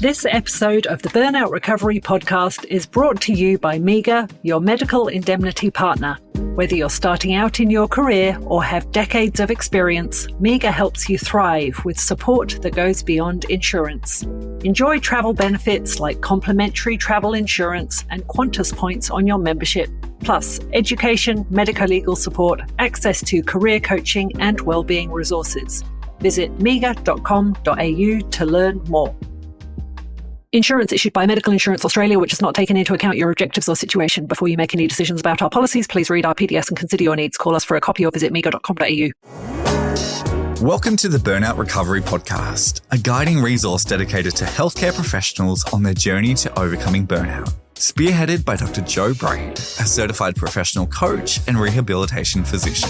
This episode of the Burnout Recovery Podcast is brought to you by MEGA, your medical indemnity partner. Whether you're starting out in your career or have decades of experience, MEGA helps you thrive with support that goes beyond insurance. Enjoy travel benefits like complimentary travel insurance and Qantas points on your membership, plus education, medico-legal support, access to career coaching and wellbeing resources. Visit mega.com.au to learn more. Insurance issued by Medical Insurance Australia, which has not taken into account your objectives or situation. Before you make any decisions about our policies, please read our PDS and consider your needs. Call us for a copy or visit mega.com.au. Welcome to the Burnout Recovery Podcast, a guiding resource dedicated to healthcare professionals on their journey to overcoming burnout. Spearheaded by Dr. Joe Braid, a certified professional coach and rehabilitation physician.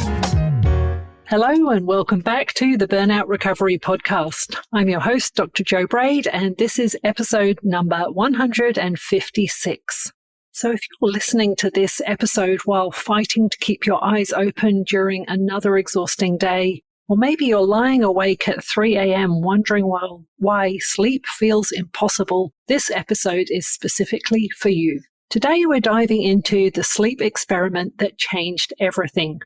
Hello and welcome back to the Burnout Recovery Podcast. I'm your host, Dr. Joe Braid, and this is episode number 156. So if you're listening to this episode while fighting to keep your eyes open during another exhausting day, or maybe you're lying awake at 3 a.m. wondering why sleep feels impossible, this episode is specifically for you. Today we're diving into the sleep experiment that changed everything.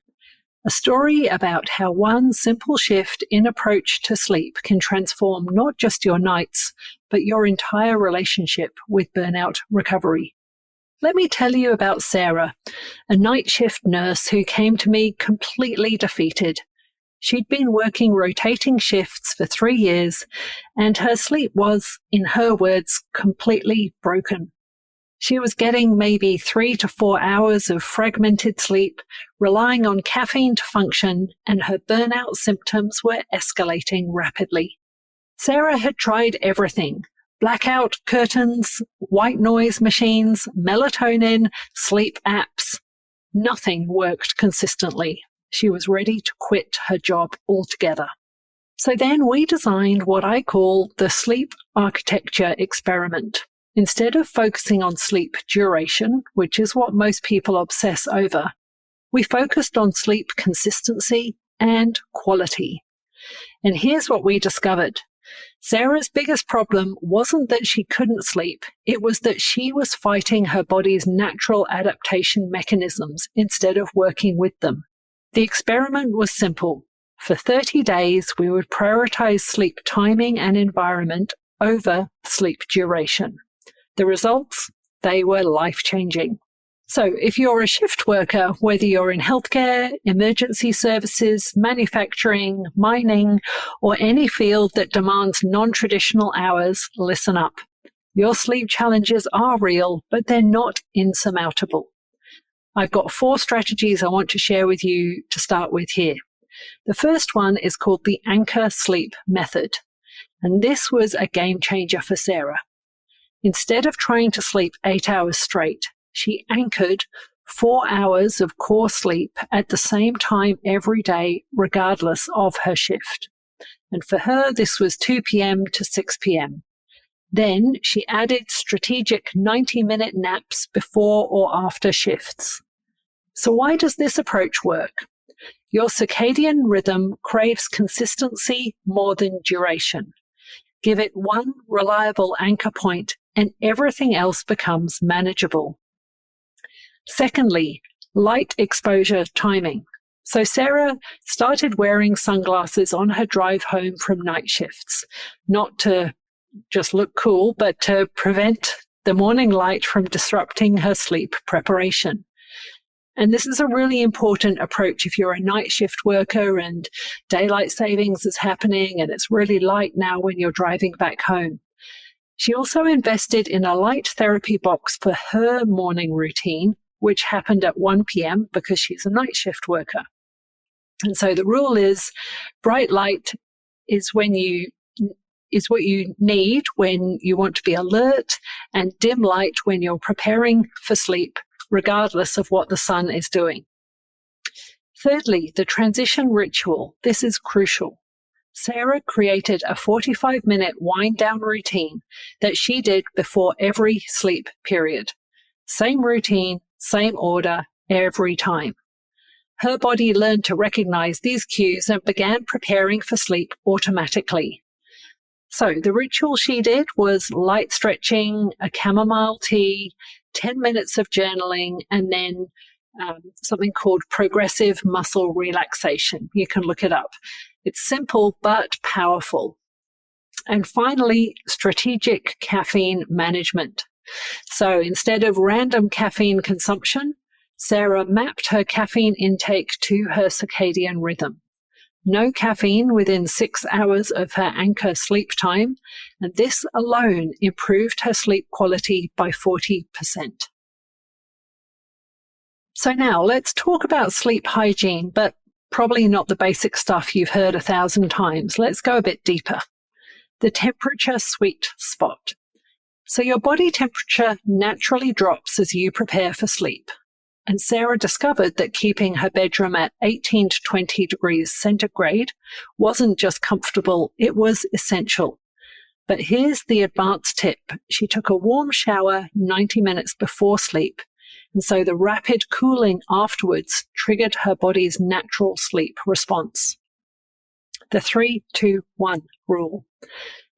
A story about how one simple shift in approach to sleep can transform not just your nights, but your entire relationship with burnout recovery. Let me tell you about Sarah, a night shift nurse who came to me completely defeated. She'd been working rotating shifts for 3 years, and her sleep was, in her words, completely broken. She was getting maybe 3 to 4 hours of fragmented sleep, relying on caffeine to function, and her burnout symptoms were escalating rapidly. Sarah had tried everything: blackout curtains, white noise machines, melatonin, sleep apps. Nothing worked consistently. She was ready to quit her job altogether. So then we designed what I call the sleep architecture experiment. Instead of focusing on sleep duration, which is what most people obsess over, we focused on sleep consistency and quality. And here's what we discovered. Sarah's biggest problem wasn't that she couldn't sleep, it was that she was fighting her body's natural adaptation mechanisms instead of working with them. The experiment was simple. For 30 days, we would prioritize sleep timing and environment over sleep duration. The results, they were life-changing. So if you're a shift worker, whether you're in healthcare, emergency services, manufacturing, mining, or any field that demands non-traditional hours, listen up. Your sleep challenges are real, but they're not insurmountable. I've got 4 strategies I want to share with you to start with here. The first one is called the anchor sleep method, and this was a game changer for Sarah. Instead of trying to sleep 8 hours straight, she anchored 4 hours of core sleep at the same time every day, regardless of her shift. And for her, this was 2 p.m. to 6 p.m. Then she added strategic 90-minute naps before or after shifts. So why does this approach work? Your circadian rhythm craves consistency more than duration. Give it one reliable anchor point and everything else becomes manageable. Secondly, light exposure timing. So Sarah started wearing sunglasses on her drive home from night shifts, not to just look cool, but to prevent the morning light from disrupting her sleep preparation. And this is a really important approach if you're a night shift worker and daylight savings is happening and it's really light now when you're driving back home. She also invested in a light therapy box for her morning routine, which happened at 1 p.m. because she's a night shift worker. And so the rule is bright light is what you need when you want to be alert, and dim light when you're preparing for sleep, regardless of what the sun is doing. Thirdly, the transition ritual. This is crucial. Sarah created a 45-minute wind-down routine that she did before every sleep period. Same routine, same order, every time. Her body learned to recognize these cues and began preparing for sleep automatically. So the ritual she did was light stretching, a chamomile tea, 10 minutes of journaling, and then something called progressive muscle relaxation. You can look it up. It's simple but powerful. And finally, strategic caffeine management. So instead of random caffeine consumption, Sarah mapped her caffeine intake to her circadian rhythm. No caffeine within 6 hours of her anchor sleep time, and this alone improved her sleep quality by 40%. So now let's talk about sleep hygiene, but probably not the basic stuff you've heard 1,000 times. Let's go a bit deeper. The temperature sweet spot. So your body temperature naturally drops as you prepare for sleep. And Sarah discovered that keeping her bedroom at 18 to 20 degrees centigrade wasn't just comfortable, it was essential. But here's the advanced tip. She took a warm shower 90 minutes before sleep, and so the rapid cooling afterwards triggered her body's natural sleep response. The 3-2-1 rule.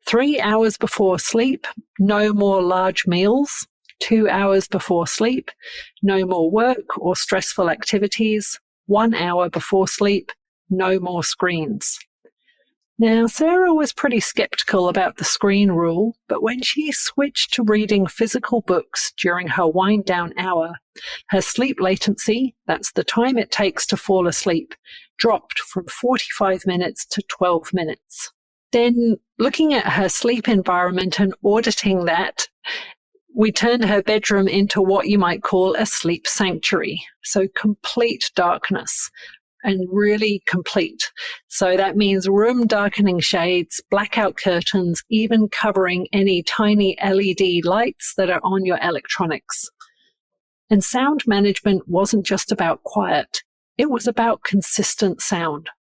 3 hours before sleep, no more large meals. 2 hours before sleep, no more work or stressful activities. 1 hour before sleep, no more screens. Now, Sarah was pretty skeptical about the screen rule, but when she switched to reading physical books during her wind-down hour, her sleep latency, that's the time it takes to fall asleep, dropped from 45 minutes to 12 minutes. Then, looking at her sleep environment and auditing that, we turned her bedroom into what you might call a sleep sanctuary. So complete darkness, and really complete. So that means room darkening shades, blackout curtains, even covering any tiny LED lights that are on your electronics. And sound management wasn't just about quiet. It was about consistent sound.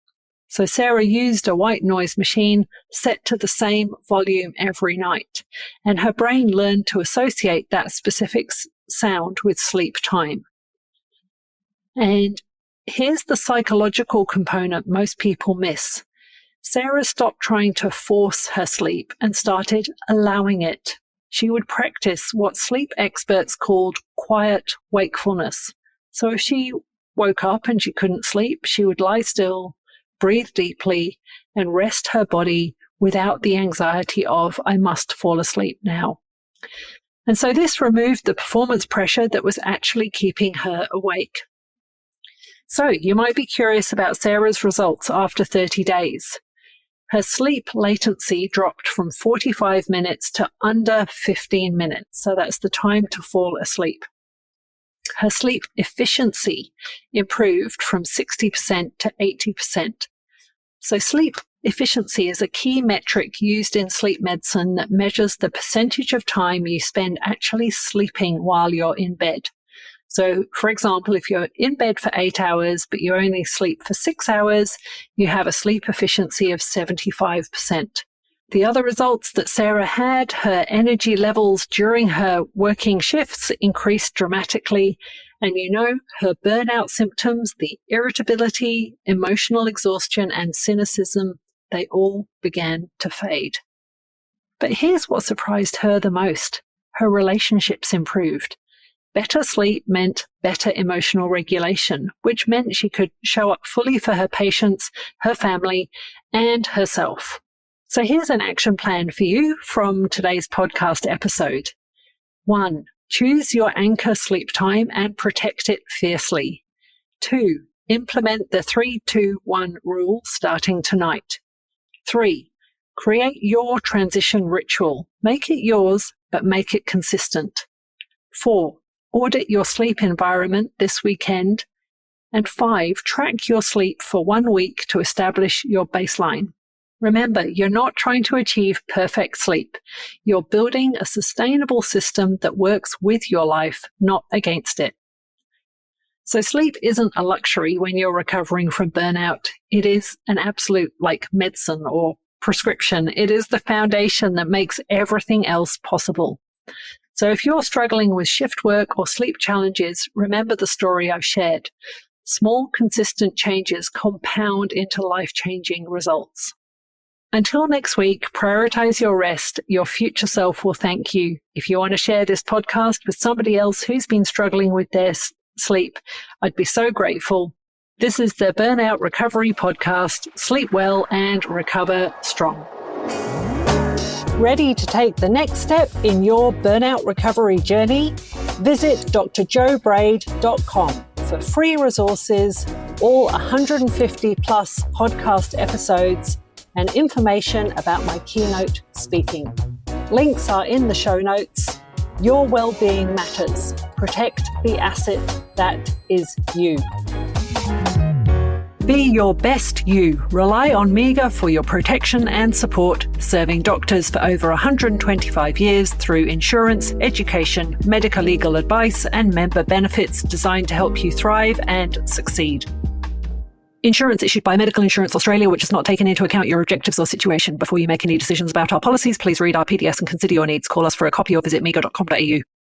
So Sarah used a white noise machine set to the same volume every night, and her brain learned to associate that specific sound with sleep time. And here's the psychological component most people miss. Sarah stopped trying to force her sleep and started allowing it. She would practice what sleep experts called quiet wakefulness. So if she woke up and she couldn't sleep, she would lie still, breathe deeply, and rest her body without the anxiety of, I must fall asleep now. And so this removed the performance pressure that was actually keeping her awake. So you might be curious about Sarah's results after 30 days. Her sleep latency dropped from 45 minutes to under 15 minutes. So that's the time to fall asleep. Her sleep efficiency improved from 60% to 80%. So sleep efficiency is a key metric used in sleep medicine that measures the percentage of time you spend actually sleeping while you're in bed. So, for example, if you're in bed for 8 hours, but you only sleep for 6 hours, you have a sleep efficiency of 75%. The other results that Sarah had, her energy levels during her working shifts increased dramatically. And her burnout symptoms, the irritability, emotional exhaustion, and cynicism, they all began to fade. But here's what surprised her the most. Her relationships improved. Better sleep meant better emotional regulation, which meant she could show up fully for her patients, her family, and herself. So here's an action plan for you from today's podcast episode. 1. Choose your anchor sleep time and protect it fiercely. 2. Implement the 3-2-1 rule starting tonight. 3. Create your transition ritual. Make it yours, but make it consistent. 4. Audit your sleep environment this weekend. And 5. Track your sleep for 1 week to establish your baseline. Remember, you're not trying to achieve perfect sleep. You're building a sustainable system that works with your life, not against it. So sleep isn't a luxury when you're recovering from burnout. It is an absolute, medicine or prescription. It is the foundation that makes everything else possible. So if you're struggling with shift work or sleep challenges, remember the story I've shared. Small, consistent changes compound into life-changing results. Until next week, prioritize your rest. Your future self will thank you. If you want to share this podcast with somebody else who's been struggling with their sleep, I'd be so grateful. This is the Burnout Recovery Podcast. Sleep well and recover strong. Ready to take the next step in your burnout recovery journey? Visit drjoebraid.com for free resources, all 150 plus podcast episodes, and information about my keynote speaking. Links are in the show notes. Your well-being matters. Protect the asset that is you. Be your best you. Rely on MEGA for your protection and support, serving doctors for over 125 years through insurance, education, medical legal advice, and member benefits designed to help you thrive and succeed. Insurance issued by Medical Insurance Australia, which has not taken into account your objectives or situation. Before you make any decisions about our policies, please read our PDS and consider your needs. Call us for a copy or visit mega.com.au.